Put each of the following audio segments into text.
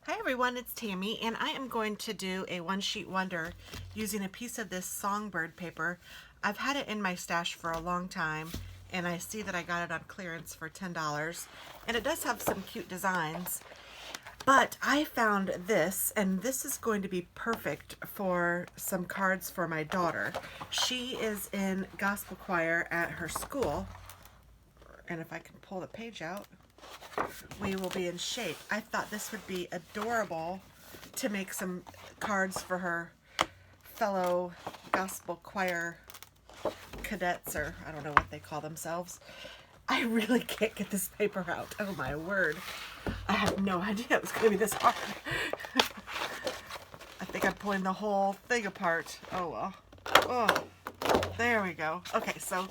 Hi everyone, it's Tammy, and I am going to do a one sheet wonder using a piece of this Songbird paper. I've had it in my stash for a long time, and I see that I got it on clearance for $10, and it does have some cute designs. But I found this, and this is going to be perfect for some cards for my daughter. She is in gospel choir at her school, and if I can pull the page out, we will be in shape. I thought this would be adorable to make some cards for her fellow gospel choir cadets, or I don't know what they call themselves. I really can't get this paper out. Oh my word. I have no idea it was going to be this hard. I think I'm pulling the whole thing apart. Oh well. Oh, there we go. Okay, so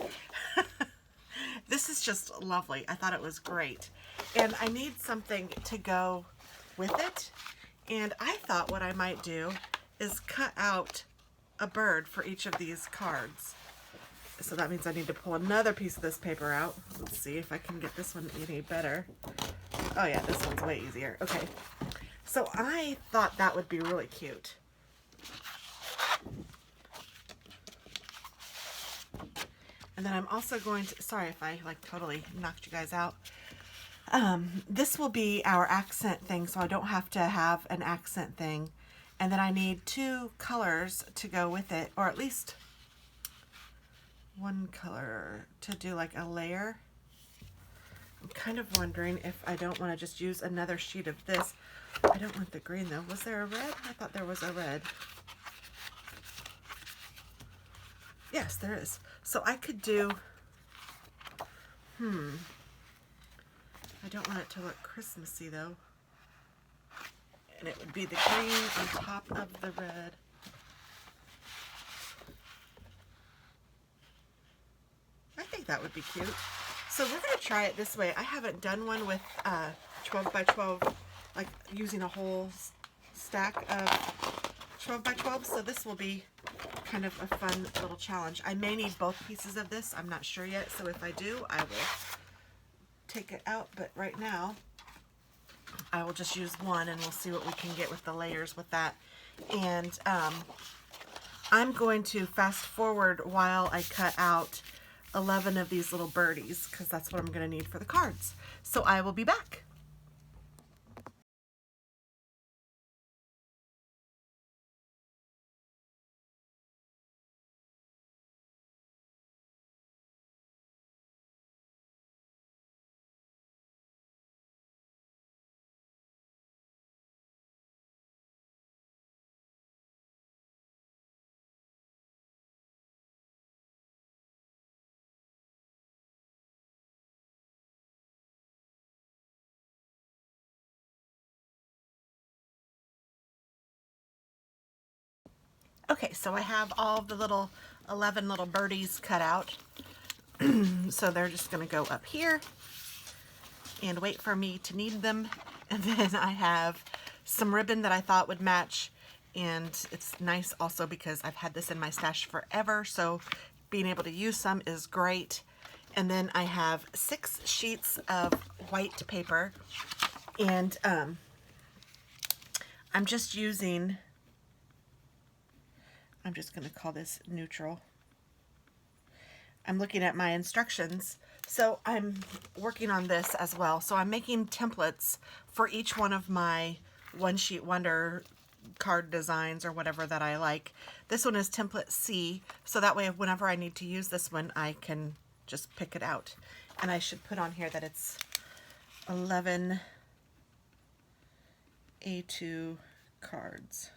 this is just lovely. I thought it was great. And I need something to go with it. And I thought what I might do is cut out a bird for each of these cards. So that means I need to pull another piece of this paper out. Let's see if I can get this one any better. Oh yeah, this one's way easier. Okay. So I thought that would be really cute. And then I'm also going to, sorry if I like totally knocked you guys out. This will be our accent thing, so I don't have to have an accent thing. And then I need two colors to go with it, or at least one color to do like a layer. I'm kind of wondering if I don't want to just use another sheet of this. I don't want the green though. Was there a red? I thought there was a red. Yes, there is. So I could do, I don't want it to look Christmassy though. And it would be the green on top of the red. I think that would be cute. So we're going to try it this way. I haven't done one with 12 by 12, like using a whole stack of 12 by 12. So this will be kind of a fun little challenge. I may need both pieces of this. I'm not sure yet. So if I do, I will take it out. But right now, I will just use one and we'll see what we can get with the layers with that. And I'm going to fast forward while I cut out 11 of these little birdies because that's what I'm going to need for the cards. So I will be back. Okay, so I have all the little 11 little birdies cut out. So they're just going to go up here and wait for me to need them. And then I have some ribbon that I thought would match. And it's nice also because I've had this in my stash forever. So being able to use some is great. And then I have 6 sheets of white paper. And I'm just using, I'm just going to call this neutral. I'm looking at my instructions. So I'm working on this as well. So I'm making templates for each one of my one sheet wonder card designs or whatever that I like. This one is template C. So that way whenever I need to use this one, I can just pick it out. And I should put on here that it's 11 A2 cards.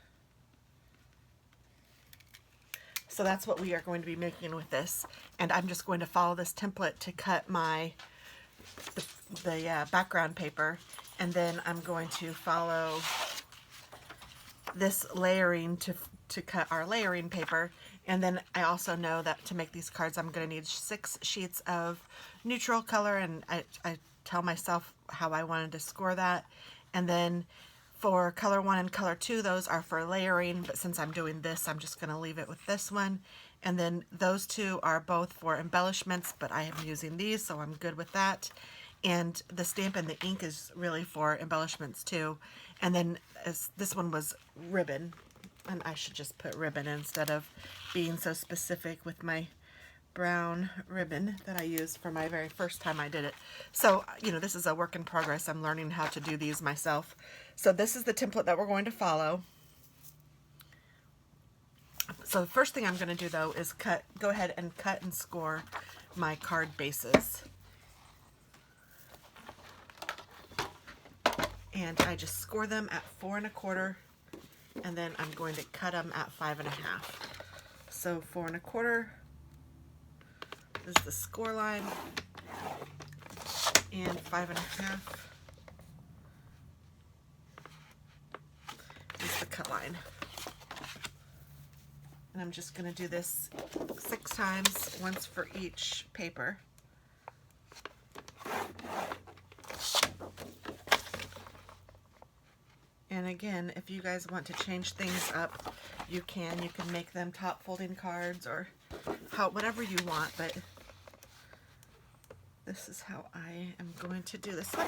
So that's what we are going to be making with this. And I'm just going to follow this template to cut my the background paper. And then I'm going to follow this layering to cut our layering paper. And then I also know that to make these cards, I'm going to need 6 sheets of neutral color. And I tell myself how I wanted to score that. And then for color 1 and color 2, those are for layering, but since I'm doing this, I'm just going to leave it with this one. And then those two are both for embellishments, but I am using these, so I'm good with that. And the stamp and the ink is really for embellishments too. And then this one was ribbon, and I should just put ribbon instead of being so specific with my brown ribbon that I used for my very first time I did it. So, you know, this is a work in progress. I'm learning how to do these myself. So this is the template that we're going to follow. So the first thing I'm going to do though is go ahead and cut and score my card bases. And I just score them at 4 1/4, and then I'm going to cut them at 5 1/2. So 4 1/4 is the score line, and 5 1/2 is the cut line. And I'm just going to do this 6 times, once for each paper. And again, if you guys want to change things up, you can. You can make them top folding cards or whatever you want, but this is how I am going to do this one.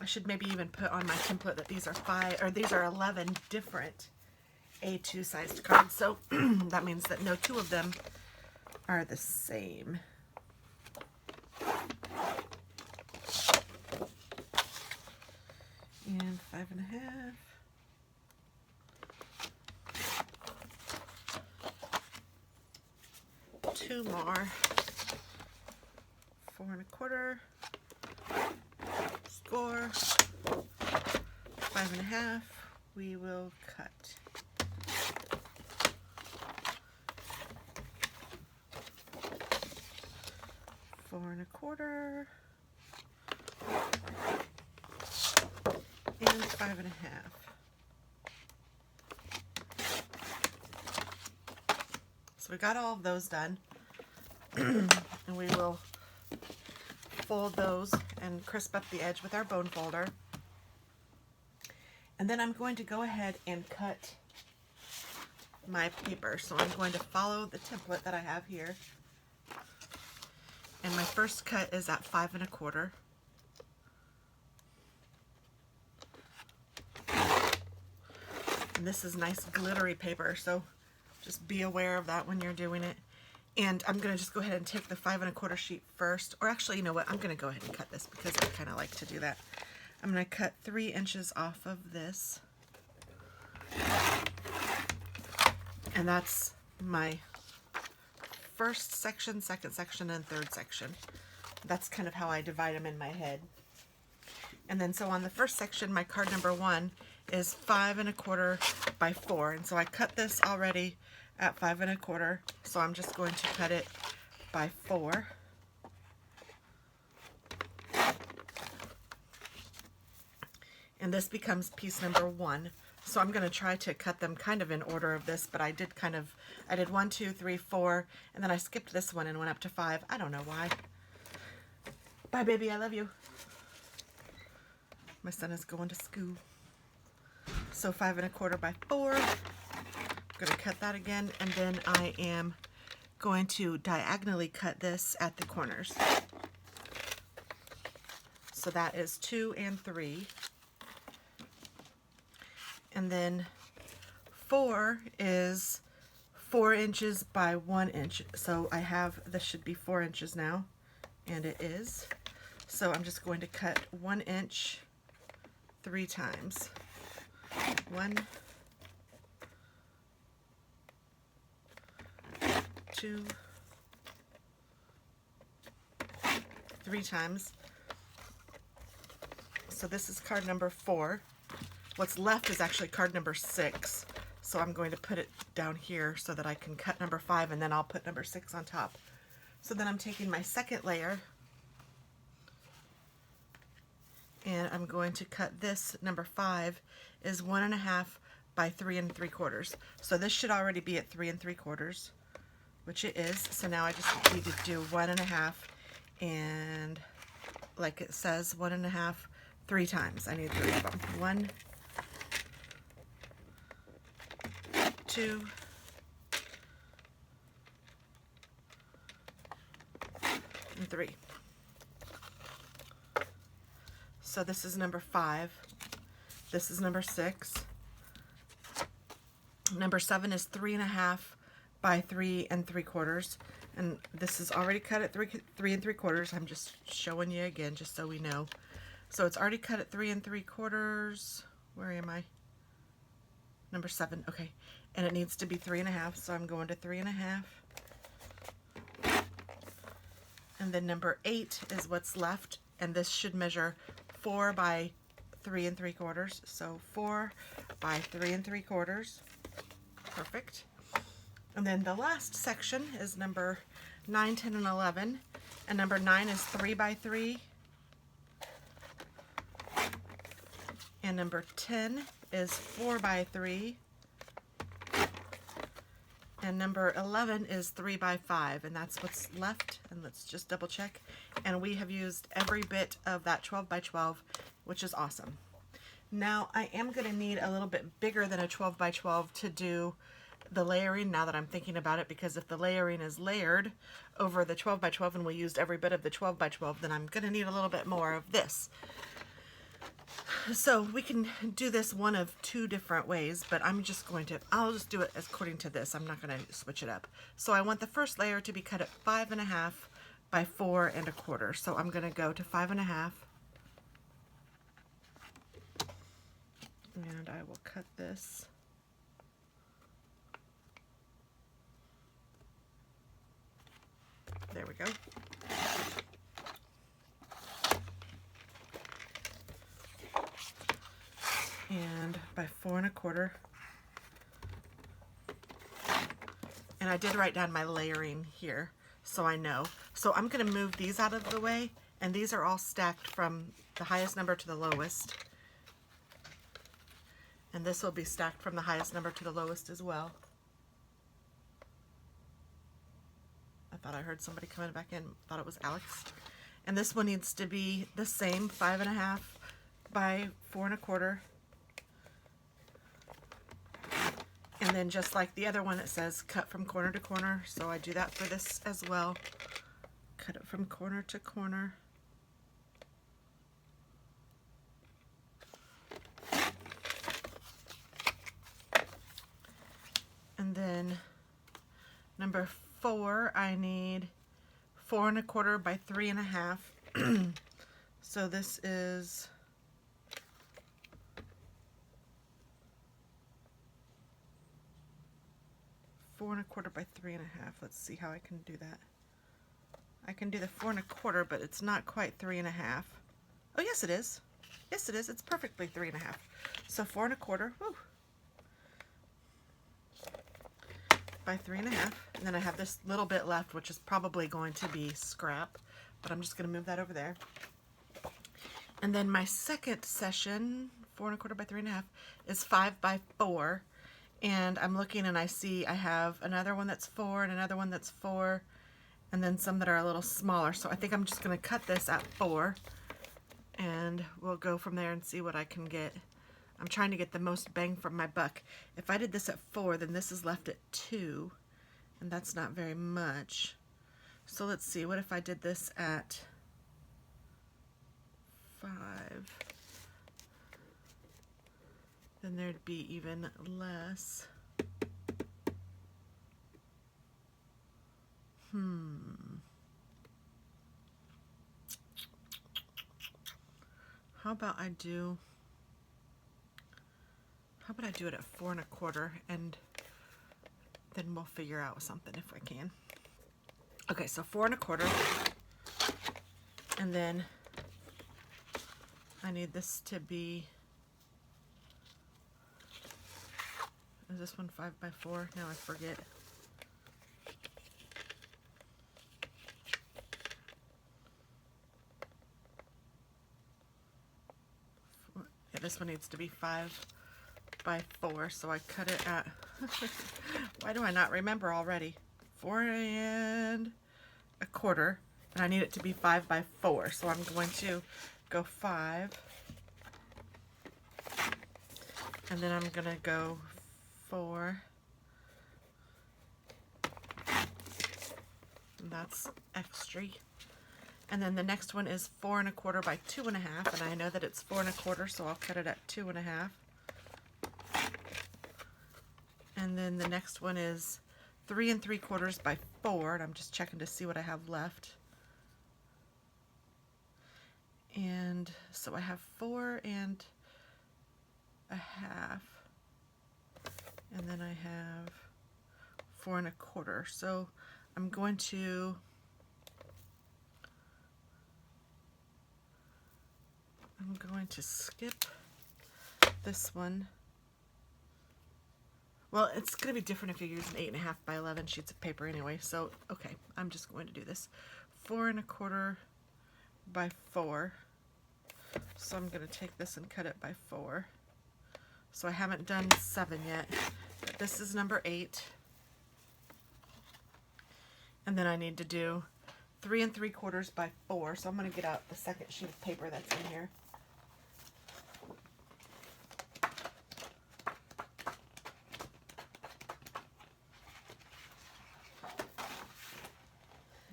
I should maybe even put on my template that these are 11 different A2 sized cards. So that means that no two of them are the same. And 5 1/2. Two more. 4 1/4. Score. 5 1/2. We will cut. Four 1/4. And 5 1/2. So we got all of those done. And we will fold those and crisp up the edge with our bone folder. And then I'm going to go ahead and cut my paper. So I'm going to follow the template that I have here. And my first cut is at 5 1/4. And this is nice glittery paper, so just be aware of that when you're doing it. And I'm going to just go ahead and take the 5 1/4 sheet first. Or actually, you know what? I'm going to go ahead and cut this because I kind of like to do that. I'm going to cut 3 inches off of this. And that's my first section, second section, and third section. That's kind of how I divide them in my head. And then so on the first section, my card number 1 is 5 1/4 by 4. And so I cut this already at 5 1/4. So I'm just going to cut it by 4. And this becomes piece number 1. So I'm going to try to cut them kind of in order of this, but I did 1, 2, 3, 4, and then I skipped this one and went up to 5. I don't know why. Bye, baby. I love you. My son is going to school. So 5 1/4 by 4. I'm going to cut that again, and then I am going to diagonally cut this at the corners. So that is 2 and 3. And then 4 is 4 inches by 1 inch. So I have, this should be 4 inches now, and it is. So I'm just going to cut 1 inch 3 times. 1, 2, 3 times. So this is card number 4. What's left is actually card number 6. So I'm going to put it down here so that I can cut number 5, and then I'll put number 6 on top. So then I'm taking my second layer, and I'm going to cut this number 5 is 1 1/2 by 3 3/4. So this should already be at 3 3/4, which it is. So now I just need to do 1 1/2, and like it says, 1 1/2 3 times. I need 3 of them. 1, 2, 3. So this is number 5. This is number 6. Number 7 is 3.5 by 3 3/4. And this is already cut at 3 3/4. I'm just showing you again just so we know. So it's already cut at 3 3/4. Where am I? Number 7. Okay. And it needs to be 3.5. So I'm going to 3.5. And then number 8 is what's left. And this should measure 4 by 3 3/4. So 4 by 3 3/4. Perfect. And then the last section is number 9, 10, and 11. And number 9 is 3 by 3. And number 10 is 4 by 3. And number 11 is 3 by 5. And that's what's left. And let's just double check. And we have used every bit of that 12 by 12, which is awesome. Now I am going to need a little bit bigger than a 12 by 12 to do the layering, now that I'm thinking about it, because if the layering is layered over the 12 by 12 and we used every bit of the 12 by 12, then I'm going to need a little bit more of this. So we can do this one of 2 different ways, but I'll just do it according to this. I'm not going to switch it up. So I want the first layer to be cut at 5.5 by 4 1/4. So I'm going to go to 5.5. And I will cut this. There we go. And by 4 1/4. And I did write down my layering here, so I know. So I'm going to move these out of the way, and these are all stacked from the highest number to the lowest. And this will be stacked from the highest number to the lowest as well. I thought I heard somebody coming back in. Thought it was Alex. And this one needs to be the same, 5.5 by 4 1/4. And then just like the other one, it says cut from corner to corner. So I do that for this as well. Cut it from corner to corner. And then number 4, I need 4 1/4 by 3.5. So this is 4 1/4 by 3.5. Let's see how I can do that. I can do the 4 1/4, but it's not quite 3.5. Oh, yes it is. Yes it is. It's perfectly 3.5. So 4 1/4. Woo. By 3.5, and then I have this little bit left, which is probably going to be scrap, but I'm just going to move that over there. And then my second session, 4 1/4 by 3.5, is 5 by 4, and I'm looking and I see I have another one that's 4 and another one that's 4, and then some that are a little smaller. So I think I'm just going to cut this at 4, and we'll go from there and see what I can get. I'm trying to get the most bang from my buck. If I did this at 4, then this is left at 2, and that's not very much. So let's see, what if I did this at 5? Then there'd be even less. How about I do it at 4 1/4, and then we'll figure out something if I can. Okay, so 4 1/4, and then I need this to be, is this one 5 by 4? Now I forget. Yeah, this one needs to be 5 by 4, so I cut it at why do I not remember already? 4 1/4, and I need it to be 5 by 4, so I'm going to go 5, and then I'm gonna go 4, and that's extra. And then the next one is 4 1/4 by 2 1/2, and I know that it's 4 1/4, so I'll cut it at 2 1/2. And then the next one is 3 3/4 by 4, and I'm just checking to see what I have left. And so I have 4 1/2, and then I have 4 1/4. So I'm going to skip this one. Well, it's going to be different if you're using 8 1/2 by 11 sheets of paper anyway. So, okay, I'm just going to do this. 4 1/4 by 4. So I'm going to take this and cut it by 4. So I haven't done 7 yet, but this is number 8. And then I need to do 3 3/4 by 4. So I'm going to get out the second sheet of paper that's in here.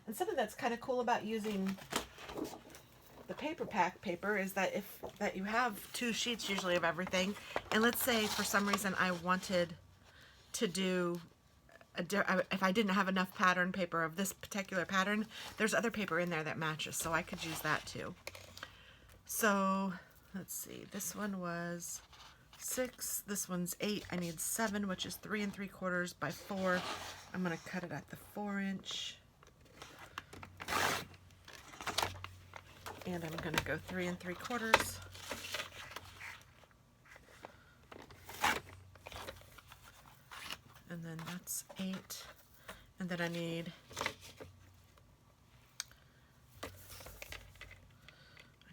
And something that's kind of cool about using the paper pack paper is that you have 2 sheets usually of everything, and let's say for some reason I wanted to do if I didn't have enough pattern paper of this particular pattern, there's other paper in there that matches, so I could use that too. So let's see, this one was 6, this one's 8, I need 7, which is 3 3/4 by 4. I'm going to cut it at the 4-inch. And I'm going to go 3 3/4. And then that's 8. And then I need, I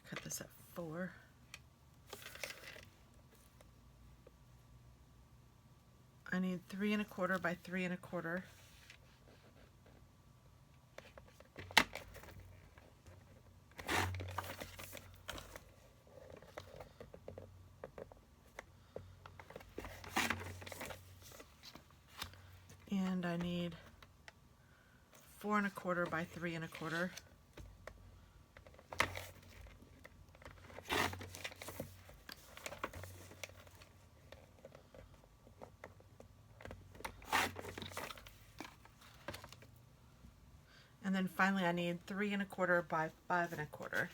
cut this at 4. I need 3 1/4 by 3 1/4. And I need 4 1/4 by 3 1/4. And then finally I need 3 1/4 by 5 1/4.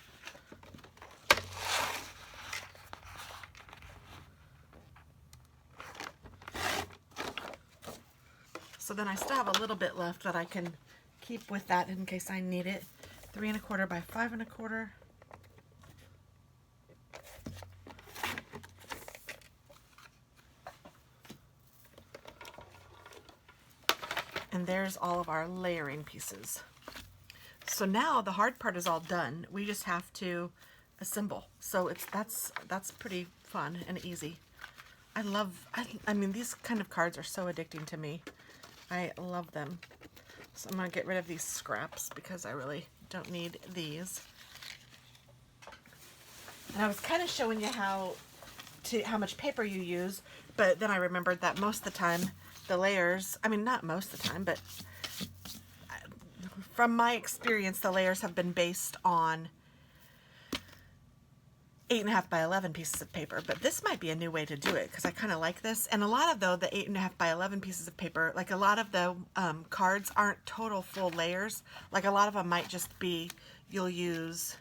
So then I still have a little bit left that I can keep with that in case I need it. 3 1/4 by 5 1/4. And there's all of our layering pieces. So now the hard part is all done. We just have to assemble. So that's pretty fun and easy. I mean, these kind of cards are so addicting to me. I love them. So I'm going to get rid of these scraps because I really don't need these. And I was kind of showing you how much paper you use, but then I remembered that most of the time the layers, I mean not most of the time, but from my experience the layers have been based on 8 1/2 by 11 pieces of paper, but this might be a new way to do it because I kind of like this. And a lot of the 8 1/2 by 11 pieces of paper, like a lot of the cards aren't total full layers. Like a lot of them might just be, you'll use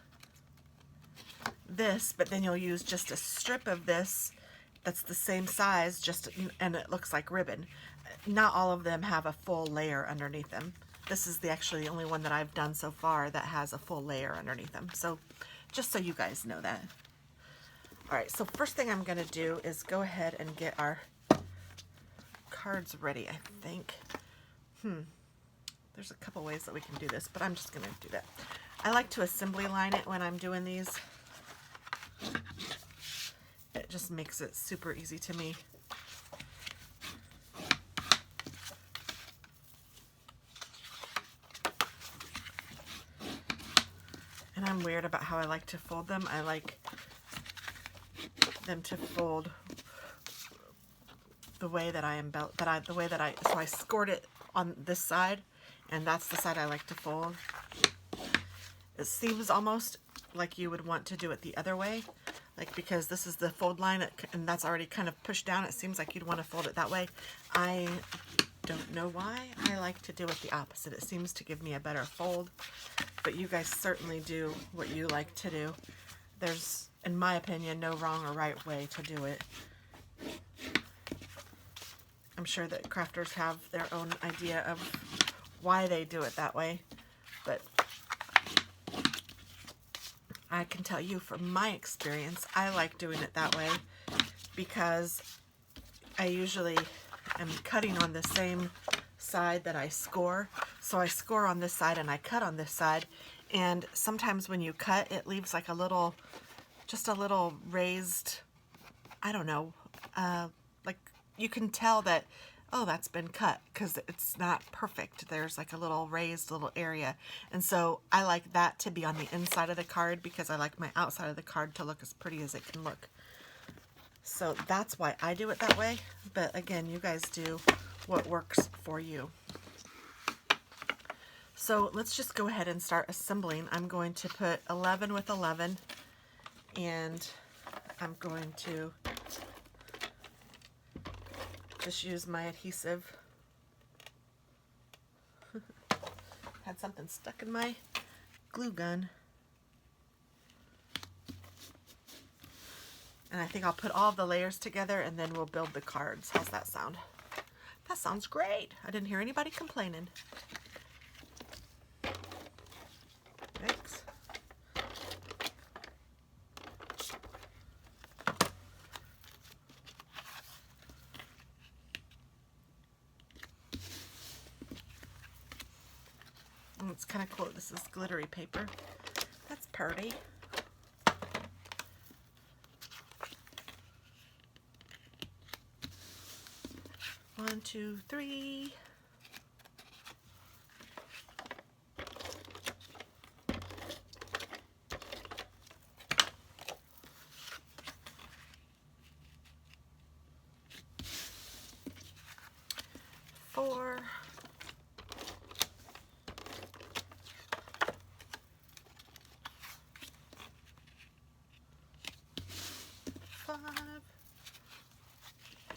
this, but then you'll use just a strip of this that's the same size, and it looks like ribbon. Not all of them have a full layer underneath them. This is actually the only one that I've done so far that has a full layer underneath them. So just so you guys know that. All right, so first thing I'm going to do is go ahead and get our cards ready, I think. There's a couple ways that we can do this, but I'm just going to do that. I like to assembly line it when I'm doing these. It just makes it super easy to me. And I'm weird about how I like to fold them. I like them to fold the way that so I scored it on this side, and that's the side I like to fold. It seems almost like you would want to do it the other way, like because this is the fold line and that's already kind of pushed down. It seems like you'd want to fold it that way. I don't know why. I like to do it the opposite. It seems to give me a better fold, but you guys certainly do what you like to do. There's, in my opinion, no wrong or right way to do it. I'm sure that crafters have their own idea of why they do it that way, but I can tell you from my experience, I like doing it that way because I usually am cutting on the same side that I score. So I score on this side and I cut on this side, and sometimes when you cut, it leaves like a little, just a little raised, I don't know, like you can tell that, oh, that's been cut because it's not perfect. There's like a little raised little area. And so I like that to be on the inside of the card because I like my outside of the card to look as pretty as it can look. So that's why I do it that way. But again, you guys do what works for you. So let's just go ahead and start assembling. I'm going to put 11 with 11, and I'm going to just use my adhesive. Had something stuck in my glue gun. And I think I'll put all of the layers together and then we'll build the cards. How's that sound? That sounds great. I didn't hear anybody complaining. Thanks. Oh, it's kind of cool. This is glittery paper. That's pretty. One, two, three. Four.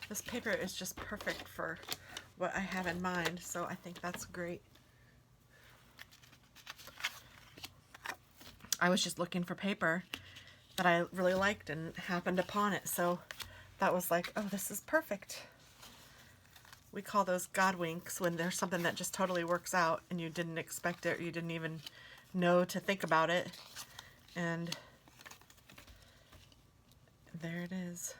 This paper is just perfect for what I have in mind, so I think that's great. I was just looking for paper that I really liked and happened upon it, so that was like, oh, this is perfect. We call those God winks when there's something that just totally works out and you didn't expect it, or you didn't even know to think about it, and there it is.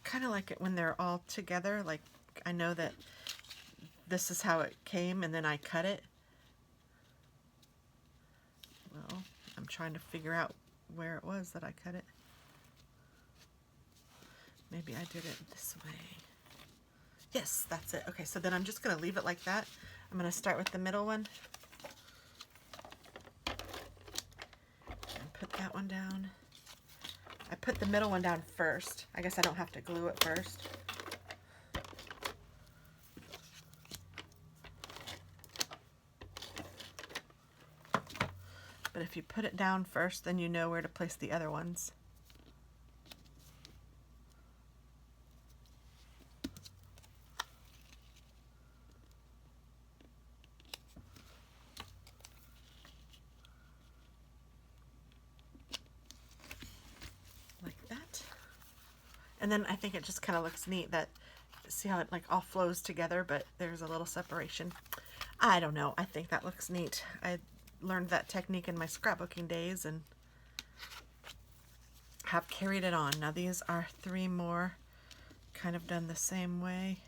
Kind of like it when they're all together. Like, I know that this is how it came and then I cut it. Well, I'm trying to figure out where it was that I cut it. Maybe I did it this way. Yes, that's it. Okay, so then I'm just going to leave it like that. I'm going to start with the middle one and put that one down. I put the middle one down first. I guess I don't have to glue it first. But if you put it down first, then you know where to place the other ones. And then I think it just kind of looks neat that, see how it like all flows together, but there's a little separation. I don't know. I think that looks neat. I learned that technique in my scrapbooking days and have carried it on. Now these are 3 more kind of done the same way.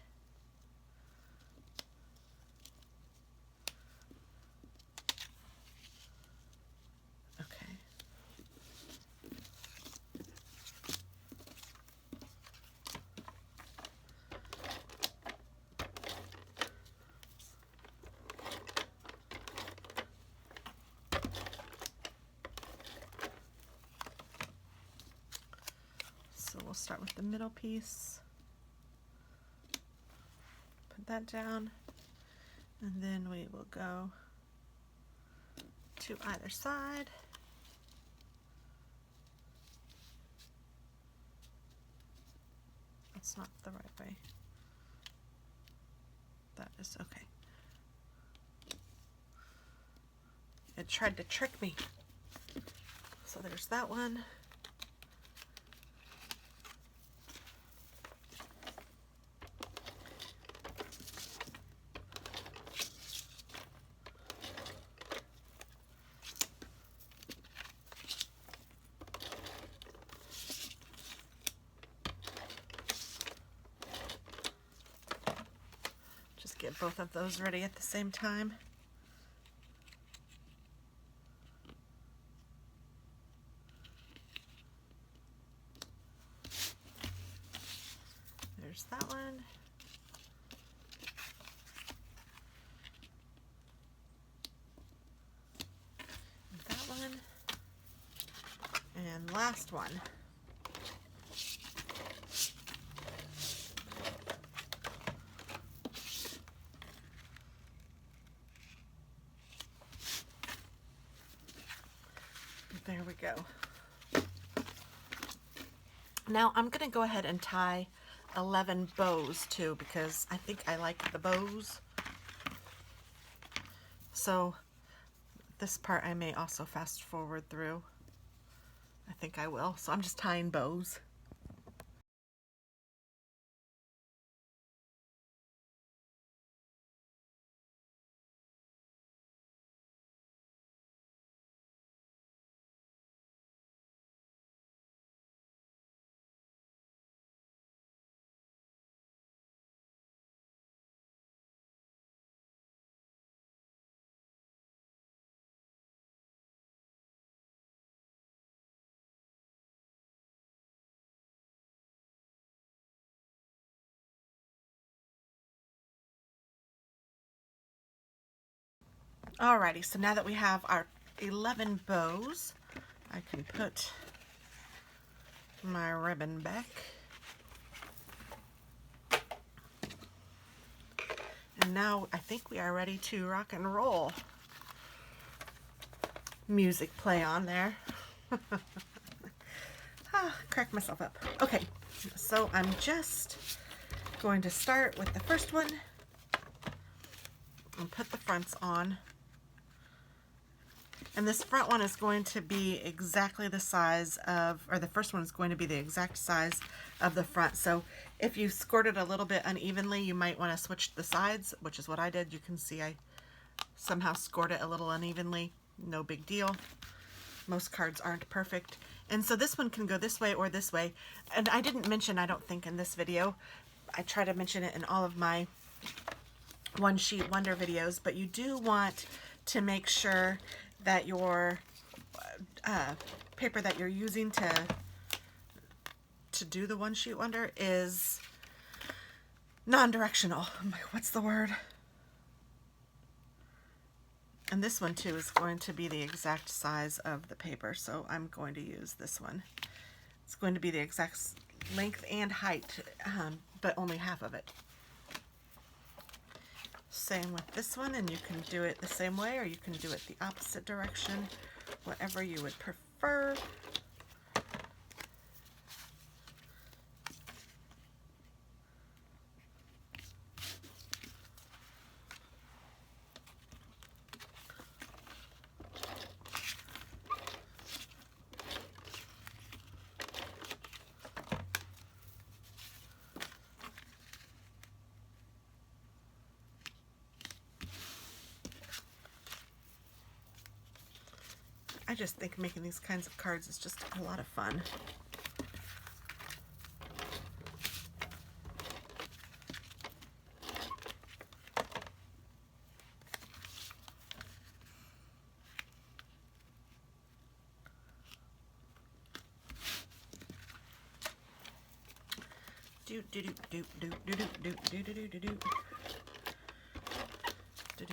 So we'll start with the middle piece. that down, and then we will go to either side. That's not the right way. That is okay. It tried to trick me. So there's that one. Just get both of those ready at the same time. There's that one. And that one. And last one. There we go. Now I'm going to go ahead and tie 11 bows too, because I think I like the bows. So this part I may also fast forward through. I think I will. So I'm just tying bows. Alrighty, so now that we have our 11 bows, I can put my ribbon back. And now I think we are ready to rock and roll. Music play on there. Crack myself up. Okay, so I'm just going to start with the first one and put the fronts on. And this front one is going to be exactly the size of, or the first one is going to be the exact size of the front. So if you scored it a little bit unevenly, you might want to switch the sides, which is what I did. You can see I somehow scored it a little unevenly. No big deal. Most cards aren't perfect. And so this one can go this way or this way. And I didn't mention, I don't think in this video, I try to mention it in all of my one sheet wonder videos, but you do want to make sure that your paper that you're using to do the one sheet wonder is non-directional. What's the word? And this one too is going to be the exact size of the paper, so I'm going to use this one. It's going to be the exact length and height, but only half of it. Same with this one, and you can do it the same way, or you can do it the opposite direction, whatever you would prefer. I just think making these kinds of cards is just a lot of fun. Do do do do do do do do do do do do do do do do.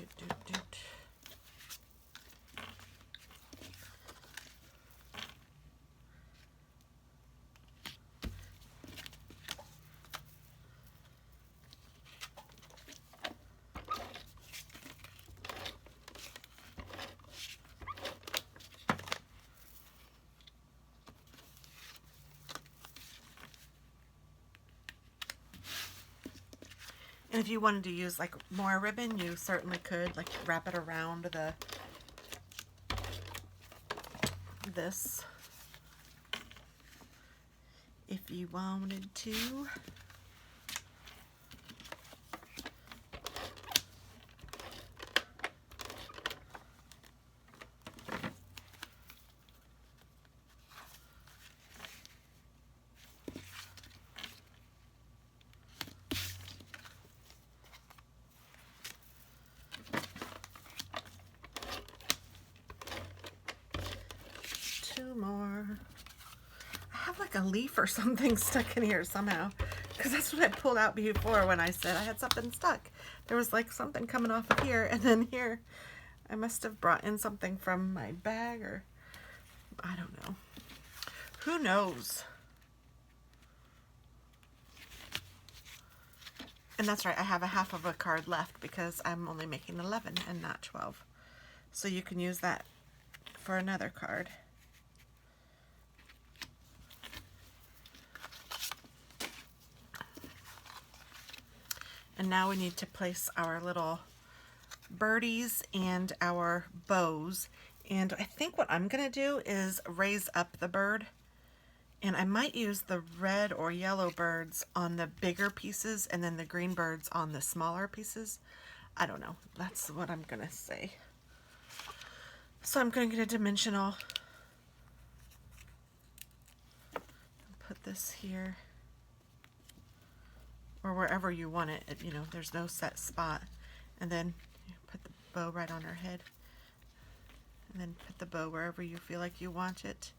And if you wanted to use like more ribbon, you certainly could, like wrap it around this if you wanted to. Two more. I have like a leaf or something stuck in here somehow, because that's what I pulled out before when I said I had something stuck. There was like something coming off of here, and then here I must have brought in something from my bag, or I don't know. Who knows? And that's right, I have a half of a card left because I'm only making 11 and not 12. So you can use that for another card. And now we need to place our little birdies and our bows. And I think what I'm going to do is raise up the bird. And I might use the red or yellow birds on the bigger pieces and then the green birds on the smaller pieces. I don't know. That's what I'm going to say. So I'm going to get a dimensional. Put this here. Or wherever you want it. You know, there's no set spot. And then you put the bow right on her head. And then put the bow wherever you feel like you want it.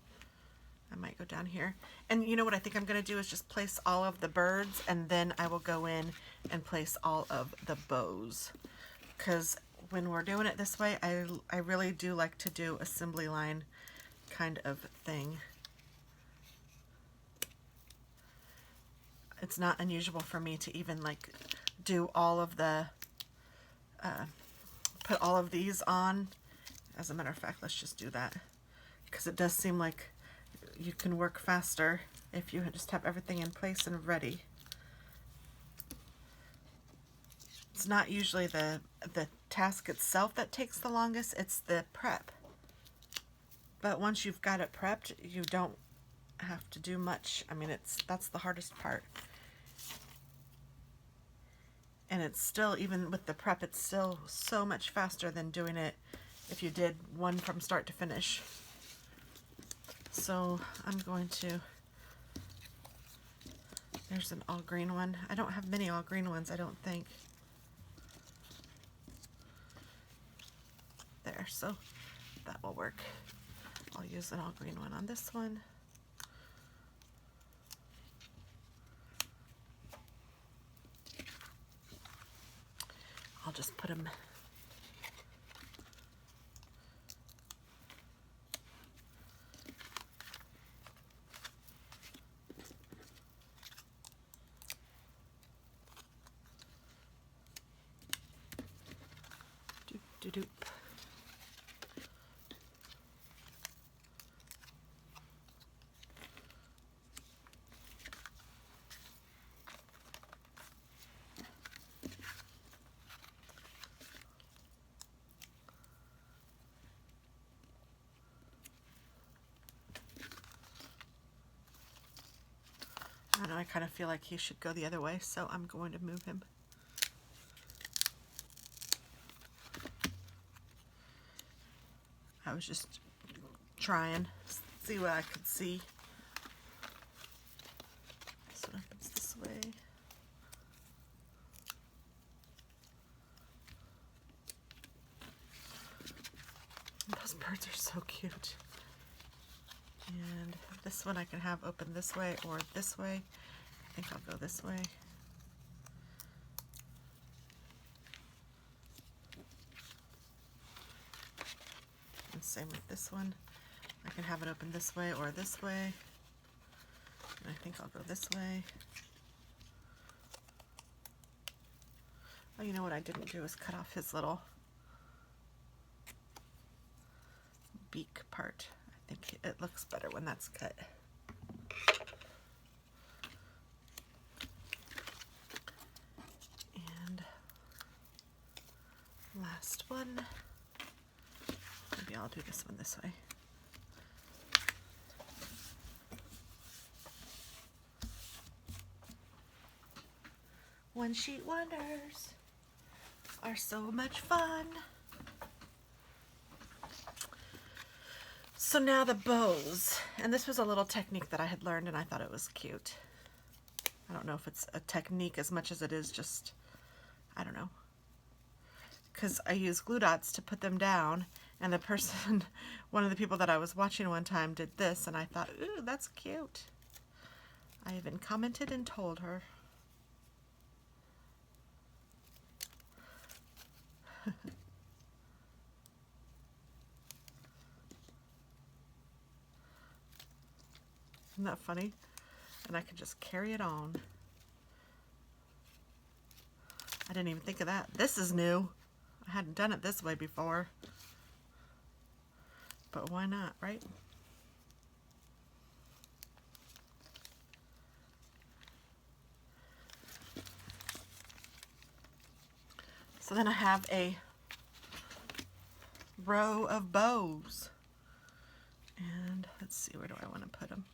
I might go down here. And you know what I think I'm going to do is just place all of the birds, and then I will go in and place all of the bows. Because when we're doing it this way, I really do like to do assembly line kind of thing. It's not unusual for me to even like do all of the, put all of these on. As a matter of fact, let's just do that. Because it does seem like you can work faster if you just have everything in place and ready. It's not usually the task itself that takes the longest, it's the prep. But once you've got it prepped, you don't have to do much. I mean, that's the hardest part. And it's still, even with the prep, it's still so much faster than doing it if you did one from start to finish. So I'm going to, there's an all green one. I don't have many all green ones, I don't think. There, so that will work. I'll use an all green one on this one. I'll just put them doop. I don't know, I kind of feel like he should go the other way, so I'm going to move him. I was just trying, see what I could see. This one opens this way. Those birds are so cute. And this one I can have open this way or this way. I think I'll go this way. And same with this one. I can have it open this way or this way. And I think I'll go this way. Oh, you know what I didn't do is cut off his little beak part. I think it looks better when that's cut. last one. Maybe I'll do this one this way. One sheet wonders are so much fun. So now the bows, and this was a little technique that I had learned and I thought it was cute. I don't know if it's a technique as much as it is just, I don't know. Because I use glue dots to put them down, and the person, one of the people that I was watching one time did this, and I thought, ooh, that's cute. I even commented and told her. Isn't that funny? And I could just carry it on. I didn't even think of that. This is new. I hadn't done it this way before. But why not, right? So then I have a row of bows. And let's see, where do I want to put them?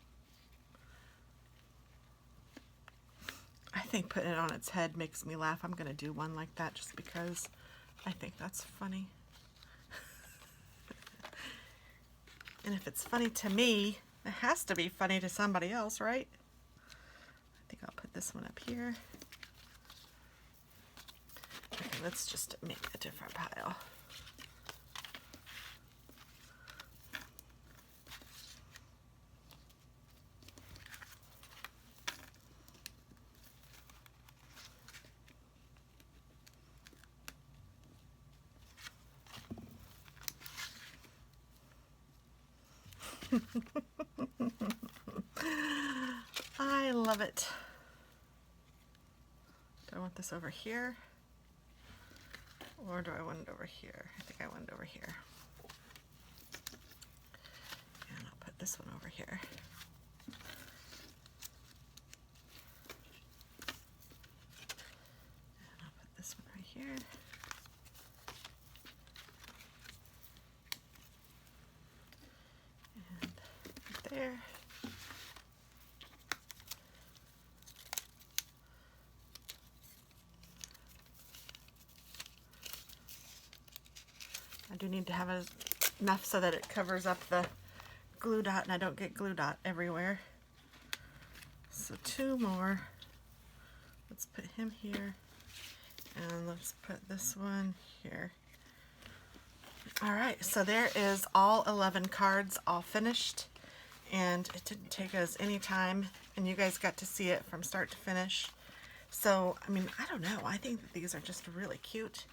I think putting it on its head makes me laugh. I'm going to do one like that just because I think that's funny. And if it's funny to me, it has to be funny to somebody else, right? I think I'll put this one up here. Okay, let's just make a different pile. I love it. Do I want this over here? Or do I want it over here? I think I want it over here. And I'll put this one over here. And I'll put this one right here. And right there. I do need to have enough so that it covers up the glue dot and I don't get glue dot everywhere. So two more. Let's put him here and let's put this one here. All right, so there is all 11 cards all finished, and it didn't take us any time, and you guys got to see it from start to finish. So, I mean, I don't know. I think that these are just really cute,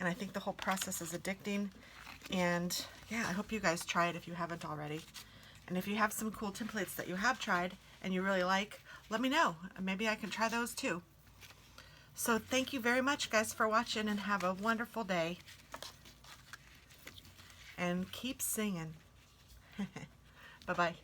and I think the whole process is addicting. And yeah, I hope you guys try it if you haven't already. And if you have some cool templates that you have tried and you really like, let me know. Maybe I can try those too. So thank you very much, guys, for watching, and have a wonderful day. And keep singing. Bye-bye.